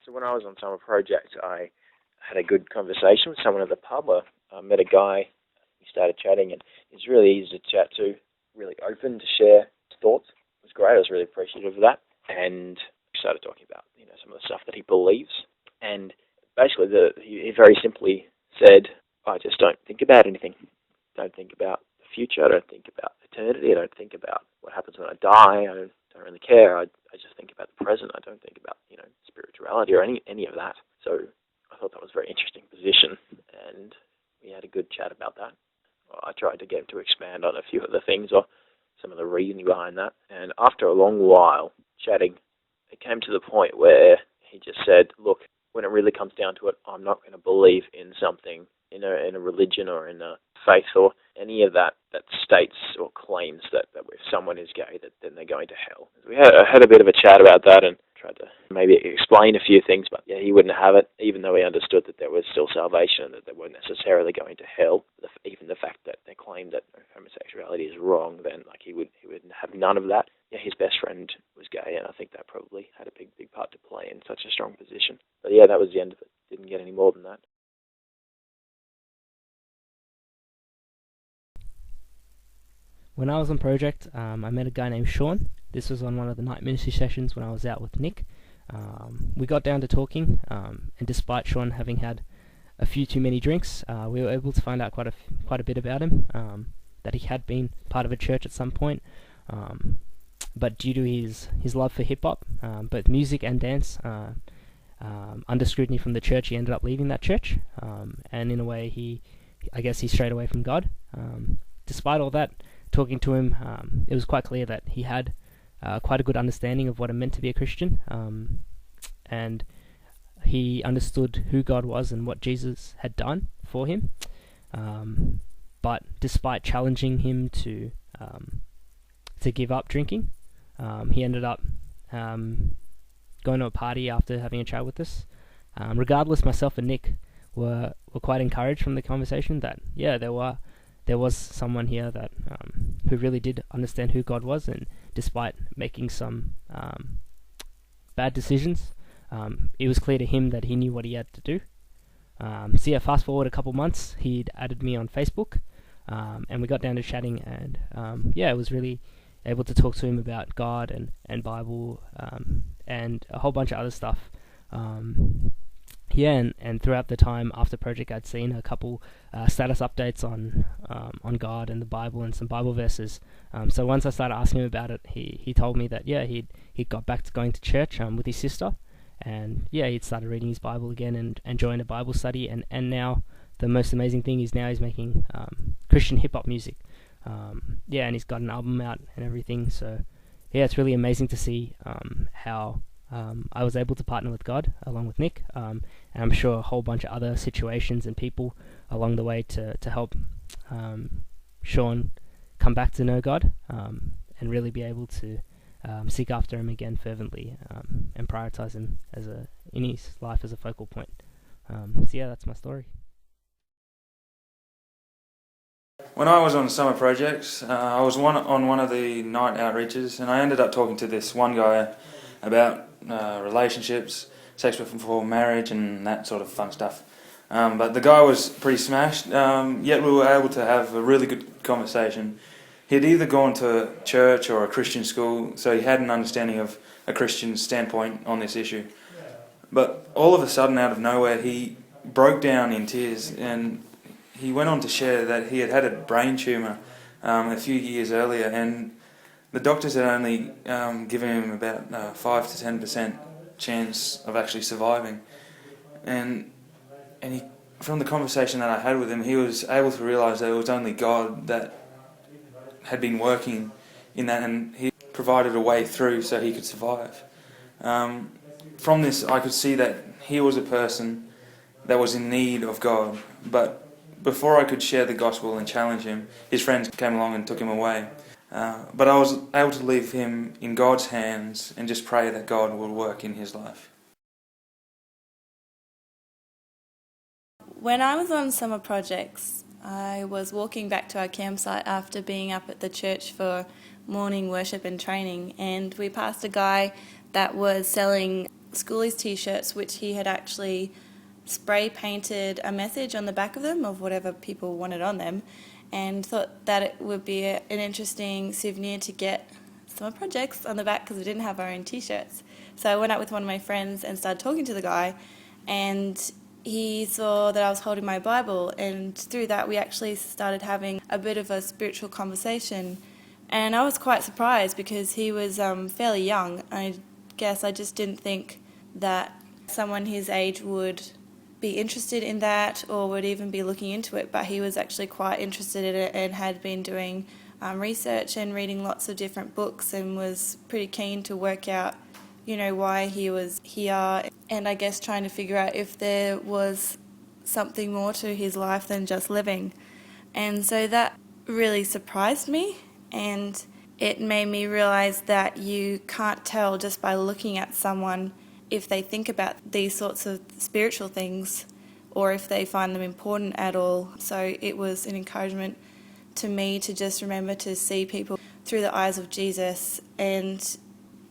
So when I was on summer project, I had a good conversation with someone at the pub. I met a guy. We started chatting, and he's really easy to chat to, really open to share his thoughts. It was great. I was really appreciative of that. And we started talking about some of the stuff that he believes. And basically, he very simply said, I just don't think about anything. Don't think about the future. I don't think about eternity. I don't think about what happens when I die. I don't really care. I just think about the present. I don't think about spirituality or any of that. So I thought that was a very interesting position, and we had a good chat about that. I tried to get him to expand on a few of the things or some of the reasoning behind that. And after a long while chatting, it came to the point where he just said, look, when it really comes down to it, I'm not going to believe in something, in a religion or in a faith or any of that states or claims that if someone is gay, that then they're going to hell. We had a bit of a chat about that and tried to maybe explain a few things, but yeah, he wouldn't have it, even though he understood that there was still salvation and that they weren't necessarily going to hell. Even the fact that they claimed that homosexuality is wrong, then he wouldn't have none of that. Yeah, his best friend was gay, and I think that probably had a big part to play in such a strong position. But yeah, that was the end of it. Didn't get any more than that. When I was on project, I met a guy named Sean. This was on one of the night ministry sessions when I was out with Nick. We got down to talking, and despite Sean having had a few too many drinks, we were able to find out quite a bit about him, that he had been part of a church at some point, but due to his love for hip-hop, both music and dance, under scrutiny from the church, he ended up leaving that church, and in a way he strayed away from God. Despite all that, talking to him, it was quite clear that he had quite a good understanding of what it meant to be a Christian, and he understood who God was and what Jesus had done for him. But despite challenging him to give up drinking, he ended up going to a party after having a chat with us. Regardless, myself and Nick were quite encouraged from the conversation that there was someone here that who really did understand who God was, and despite making some bad decisions, it was clear to him that he knew what he had to do. So yeah, fast forward a couple months, he'd added me on Facebook, and we got down to chatting, and I was really able to talk to him about God and Bible, and a whole bunch of other stuff. And throughout the time after project, I'd seen a couple status updates on God and the Bible and some Bible verses. So once I started asking him about it, he told me that he'd got back to going to church with his sister, and he'd started reading his Bible again and joined a Bible study, and now the most amazing thing is now he's making Christian hip hop music. And he's got an album out and everything. So it's really amazing to see how I was able to partner with God along with Nick, and I'm sure a whole bunch of other situations and people along the way to help Sean come back to know God, and really be able to seek after him again fervently, and prioritize him in his life as a focal point. That's my story. When I was on summer projects, I was on one of the night outreaches, and I ended up talking to this one guy about relationships, sex before marriage, and that sort of fun stuff. But the guy was pretty smashed, yet we were able to have a really good conversation. He'd either gone to church or a Christian school, so he had an understanding of a Christian standpoint on this issue. But all of a sudden, out of nowhere, he broke down in tears, and he went on to share that he had a brain tumour a few years earlier, and the doctors had only given him about 5 to 10% chance of actually surviving. And he, from the conversation that I had with him, he was able to realise that it was only God that had been working in that, and he provided a way through so he could survive. From this, I could see that he was a person that was in need of God, but before I could share the gospel and challenge him, his friends came along and took him away. But I was able to leave him in God's hands and just pray that God will work in his life. When I was on summer projects, I was walking back to our campsite after being up at the church for morning worship and training, and we passed a guy that was selling schoolies t-shirts, which he had actually spray painted a message on the back of them of whatever people wanted on them, and thought that it would be an interesting souvenir to get summer projects on the back because we didn't have our own t-shirts. So I went out with one of my friends and started talking to the guy, and he saw that I was holding my Bible, and through that we actually started having a bit of a spiritual conversation. And I was quite surprised because he was fairly young. I guess I just didn't think that someone his age would be interested in that or would even be looking into it, but he was actually quite interested in it and had been doing research and reading lots of different books and was pretty keen to work out, why he was here, and I guess trying to figure out if there was something more to his life than just living. And so that really surprised me, and it made me realise that you can't tell just by looking at someone if they think about these sorts of spiritual things or if they find them important at all. So it was an encouragement to me to just remember to see people through the eyes of Jesus, and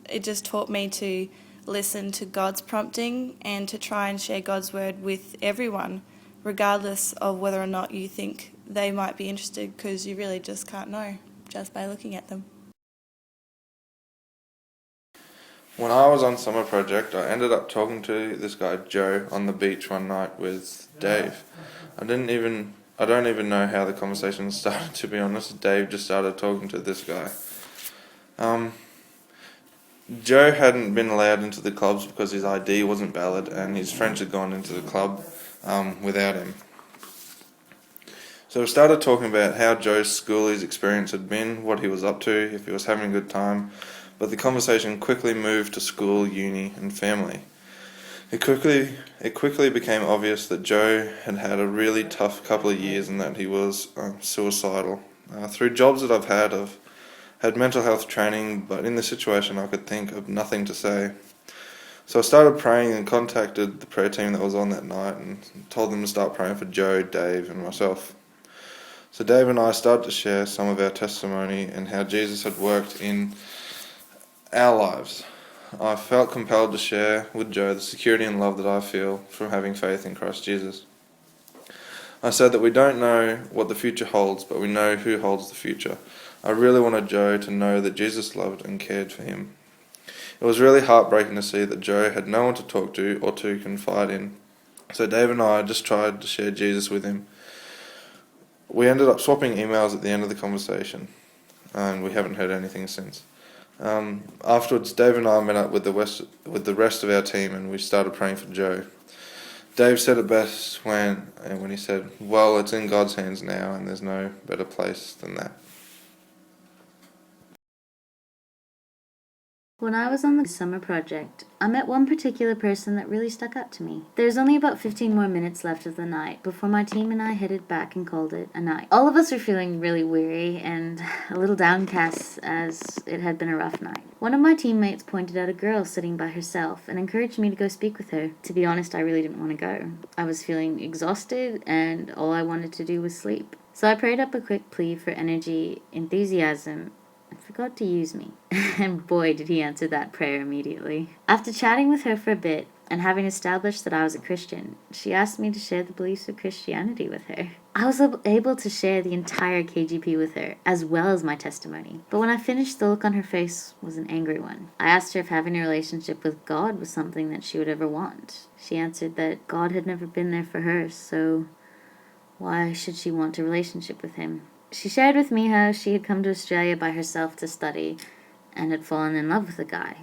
it just taught me to listen to God's prompting and to try and share God's word with everyone, regardless of whether or not you think they might be interested, because you really just can't know just by looking at them. When I was on summer project, I ended up talking to this guy Joe on the beach one night with Dave. I don't even know how the conversation started, to be honest. Dave just started talking to this guy. Joe hadn't been allowed into the clubs because his ID wasn't valid, and his friends had gone into the club without him. So we started talking about how Joe's schoolies experience had been, what he was up to, if he was having a good time, but the conversation quickly moved to school, uni, and family. It quickly became obvious that Joe had had a really tough couple of years and that he was suicidal. Through jobs that I've had mental health training, but in this situation I could think of nothing to say. So I started praying and contacted the prayer team that was on that night and told them to start praying for Joe, Dave, and myself. So Dave and I started to share some of our testimony and how Jesus had worked in our lives. I felt compelled to share with Joe the security and love that I feel from having faith in Christ Jesus. I said that we don't know what the future holds, but we know who holds the future. I really wanted Joe to know that Jesus loved and cared for him. It was really heartbreaking to see that Joe had no one to talk to or to confide in. So Dave and I just tried to share Jesus with him. We ended up swapping emails at the end of the conversation, and we haven't heard anything since. Afterwards, Dave and I met up with the rest of our team, and we started praying for Joe. Dave said it best when he said, "Well, it's in God's hands now, and there's no better place than that." When I was on the summer project, I met one particular person that really stuck out to me. There was only about 15 more minutes left of the night before my team and I headed back and called it a night. All of us were feeling really weary and a little downcast as it had been a rough night. One of my teammates pointed out a girl sitting by herself and encouraged me to go speak with her. To be honest, I really didn't want to go. I was feeling exhausted and all I wanted to do was sleep. So I prayed up a quick plea for energy, enthusiasm, and for God to use me. And boy, did he answer that prayer immediately. After chatting with her for a bit, and having established that I was a Christian, she asked me to share the beliefs of Christianity with her. I was able to share the entire KGP with her, as well as my testimony. But when I finished, the look on her face was an angry one. I asked her if having a relationship with God was something that she would ever want. She answered that God had never been there for her, so why should she want a relationship with him? She shared with me how she had come to Australia by herself to study and had fallen in love with a guy.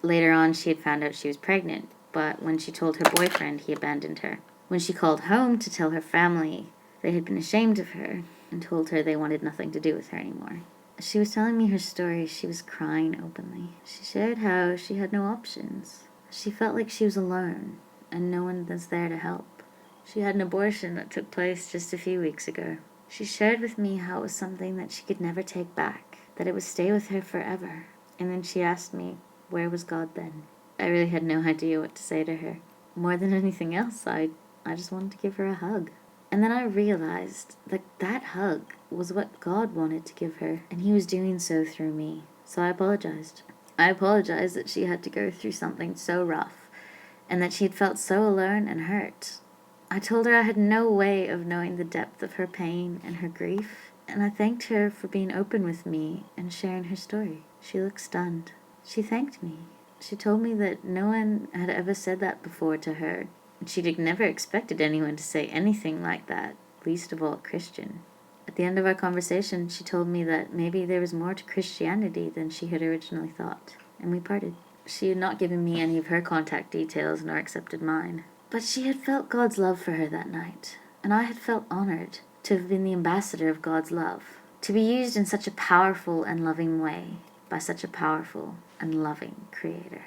Later on, she had found out she was pregnant, but when she told her boyfriend, he abandoned her. When she called home to tell her family, they had been ashamed of her and told her they wanted nothing to do with her anymore. As she was telling me her story, she was crying openly. She shared how she had no options. She felt like she was alone and no one was there to help. She had an abortion that took place just a few weeks ago. She shared with me how it was something that she could never take back, that it would stay with her forever. And then she asked me, where was God then? I really had no idea what to say to her. More than anything else, I just wanted to give her a hug. And then I realized that that hug was what God wanted to give her, and he was doing so through me. So I apologized. I apologized that she had to go through something so rough, and that she had felt so alone and hurt. I told her I had no way of knowing the depth of her pain and her grief, and I thanked her for being open with me and sharing her story. She looked stunned. She thanked me. She told me that no one had ever said that before to her, and she'd never expected anyone to say anything like that, least of all a Christian. At the end of our conversation, she told me that maybe there was more to Christianity than she had originally thought, and we parted. She had not given me any of her contact details nor accepted mine, but she had felt God's love for her that night, and I had felt honored to have been the ambassador of God's love, to be used in such a powerful and loving way by such a powerful and loving Creator.